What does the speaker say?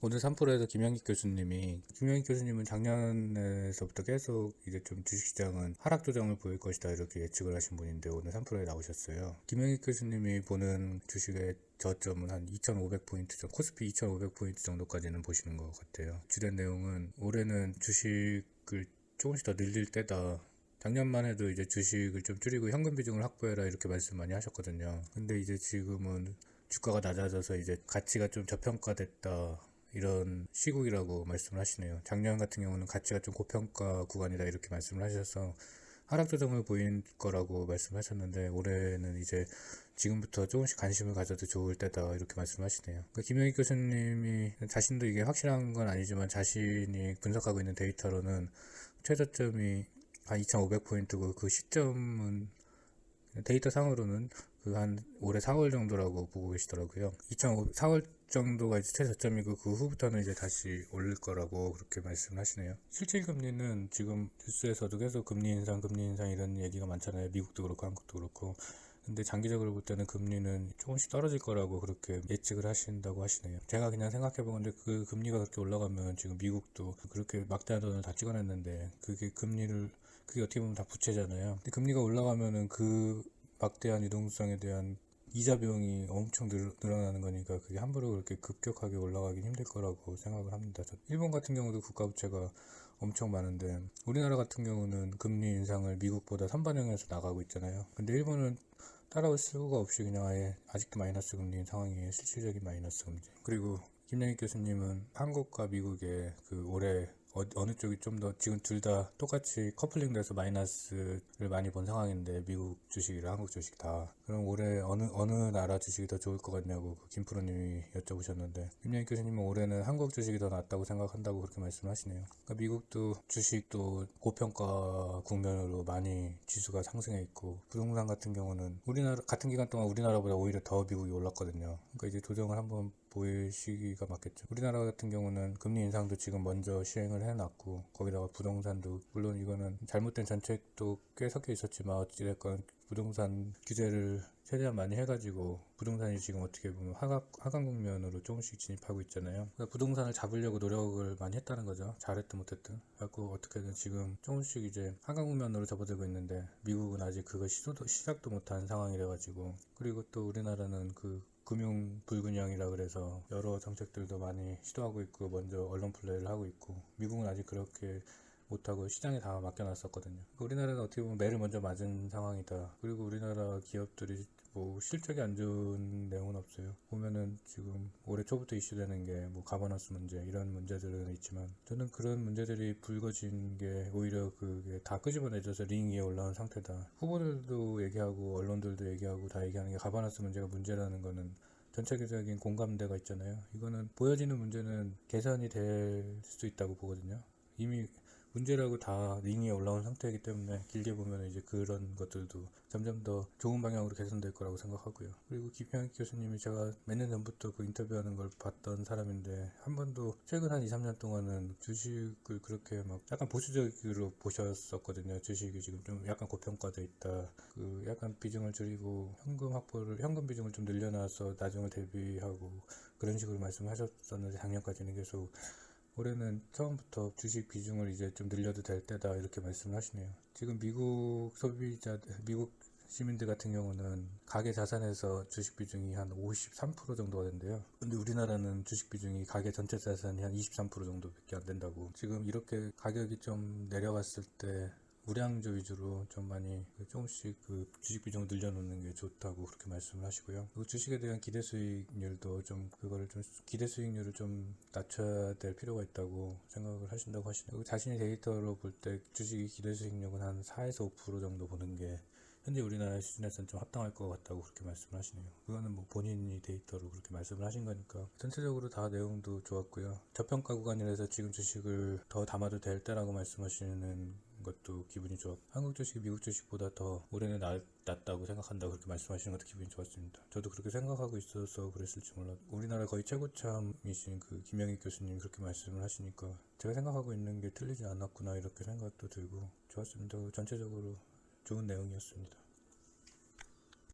오늘 3프로에서 김영익 교수님은 작년에서부터 계속 이제 좀 주식시장은 하락 조정을 보일 것이다 이렇게 예측을 하신 분인데 오늘 3프로에 나오셨어요. 김영익 교수님이 보는 주식의 저점은 한 2,500포인트 정도, 코스피 2,500포인트 정도까지는 보시는 것 같아요. 주된 내용은 올해는 주식을 조금씩 더 늘릴 때다. 작년만 해도 이제 주식을 좀 줄이고 현금 비중을 확보해라 이렇게 말씀 많이 하셨거든요. 근데 이제 지금은 주가가 낮아져서 이제 가치가 좀 저평가됐다. 이런 시국이라고 말씀을 하시네요. 작년 같은 경우는 가치가 좀 고평가 구간이다 이렇게 말씀을 하셔서 하락 조정을 보인 거라고 말씀하셨는데 올해는 이제 지금부터 조금씩 관심을 가져도 좋을 때다 이렇게 말씀하시네요. 그러니까 김영익 교수님이 자신도 이게 확실한 건 아니지만 자신이 분석하고 있는 데이터로는 최저점이 한 2,500포인트고 그 시점은 데이터 상으로는 그 한 올해 4월 정도라고 보고 계시더라고요. 4월 정도가 이제 최저점이고 그 후부터는 이제 다시 오를 거라고 그렇게 말씀하시네요. 실질 금리는 지금 뉴스에서도 계속 금리 인상 이런 얘기가 많잖아요. 미국도 그렇고 한국도 그렇고. 근데 장기적으로 볼 때는 금리는 조금씩 떨어질 거라고 그렇게 예측을 하신다고 하시네요. 제가 그냥 생각해 보건데 그 금리가 그렇게 올라가면 지금 미국도 그렇게 막대한 돈을 다 찍어냈는데 그게 어떻게 보면 다 부채잖아요. 근데 금리가 올라가면은 그 막대한 유동성에 대한 이자 비용이 엄청 늘어나는 거니까 그게 함부로 그렇게 급격하게 올라가긴 힘들 거라고 생각을 합니다. 일본 같은 경우도 국가부채가 엄청 많은데 우리나라 같은 경우는 금리 인상을 미국보다 선반영해서 나가고 있잖아요. 근데 일본은 따라올 수가 없이 그냥 아예 아직도 마이너스 금리인 상황이에요. 실질적인 마이너스 금리. 그리고 김영익 교수님은 한국과 미국의 그 올해 어느 쪽이 좀 더 지금 둘 다 똑같이 커플링 돼서 마이너스를 많이 본 상황인데 미국 주식이랑 한국 주식 다 그럼 올해 어느 나라 주식이 더 좋을 것 같냐고 그 김프로님이 여쭤보셨는데 김영익 교수님은 올해는 한국 주식이 더 낫다고 생각한다고 그렇게 말씀하시네요. 그러니까 미국도 주식도 고평가 국면으로 많이 지수가 상승해 있고 부동산 같은 경우는 우리나라 같은 기간 동안 우리나라보다 오히려 더 미국이 올랐거든요. 그러니까 이제 조정을 한번 보일 시기가 맞겠죠. 우리나라 같은 경우는 금리 인상도 지금 먼저 시행을 해놨고 거기다가 부동산도 물론 이거는 잘못된 정책도 꽤 섞여 있었지만 어찌됐건 부동산 규제를 최대한 많이 해가지고 부동산이 지금 어떻게 보면 하강 국면으로 조금씩 진입하고 있잖아요. 그러니까 부동산을 잡으려고 노력을 많이 했다는 거죠. 잘했든 못했든. 그래갖고 어떻게든 지금 조금씩 이제 하강 국면으로 접어들고 있는데 미국은 아직 그걸 시작도 못한 상황이라가지고 그리고 또 우리나라는 그 금융 불균형이라 그래서 여러 정책들도 많이 시도하고 있고 먼저 언론 플레이를 하고 있고 미국은 아직 그렇게 못하고 시장에 다 맡겨놨었거든요. 우리나라는 어떻게 보면 매를 먼저 맞은 상황이다. 그리고 우리나라 기업들이 뭐 실적이 안 좋은 내용은 없어요. 보면은 지금 올해 초부터 이슈되는 게 뭐 가버넌스 문제 이런 문제들은 있지만 저는 그런 문제들이 불거진 게 오히려 그게 다 끄집어내져서 링 위에 올라온 상태다. 후보들도 얘기하고 언론들도 얘기하고 다 얘기하는 게 가버넌스 문제가 문제라는 거는 전체적인 공감대가 있잖아요. 이거는 보여지는 문제는 개선이 될 수 있다고 보거든요. 이미 문제라고 다 링에 올라온 상태이기 때문에 길게 보면 이제 그런 것들도 점점 더 좋은 방향으로 개선될 거라고 생각하고요. 그리고 김평익 교수님이 제가 몇 년 전부터 그 인터뷰하는 걸 봤던 사람인데 한 번도 최근 한 2, 3년 동안은 주식을 그렇게 막 약간 보수적으로 보셨었거든요. 주식이 지금 좀 약간 고평가돼 있다. 그 약간 비중을 줄이고 현금 비중을 좀 늘려놔서 나중을 대비하고 그런 식으로 말씀하셨었는데 작년까지는 계속 올해는 처음부터 주식 비중을 이제 좀 늘려도 될 때다 이렇게 말씀을 하시네요. 지금 미국 시민들 같은 경우는 가계 자산에서 주식 비중이 한 53% 정도가 된대요. 근데 우리나라는 주식 비중이 가계 전체 자산이 한 23% 정도밖에 안 된다고. 지금 이렇게 가격이 좀 내려갔을 때 우량주 위주로 좀 많이 조금씩 그 주식 비중을 늘려놓는 게 좋다고 그렇게 말씀을 하시고요. 그리고 주식에 대한 기대 수익률도 좀 기대 수익률을 좀 낮춰야 될 필요가 있다고 생각을 하신다고 하시네요. 그리고 자신의 데이터로 볼 때 주식의 기대 수익률은 한 4에서 5% 정도 보는 게 현재 우리나라 수준에서는 좀 합당할 것 같다고 그렇게 말씀을 하시네요. 그거는 뭐 본인이 데이터로 그렇게 말씀을 하신 거니까 전체적으로 다 내용도 좋았고요. 저평가 구간이라서 지금 주식을 더 담아도 될 때라고 말씀하시는 것도 기분이 좋았고 한국 주식이 미국 주식보다 더 올해는 낫다고 생각한다고 그렇게 말씀하시는 것도 기분이 좋았습니다. 저도 그렇게 생각하고 있어서 그랬을지 몰라도 우리나라 거의 최고참이신 그 김영익 교수님이 그렇게 말씀을 하시니까 제가 생각하고 있는 게 틀리지 않았구나 이렇게 생각도 들고 좋았습니다. 전체적으로 좋은 내용이었습니다.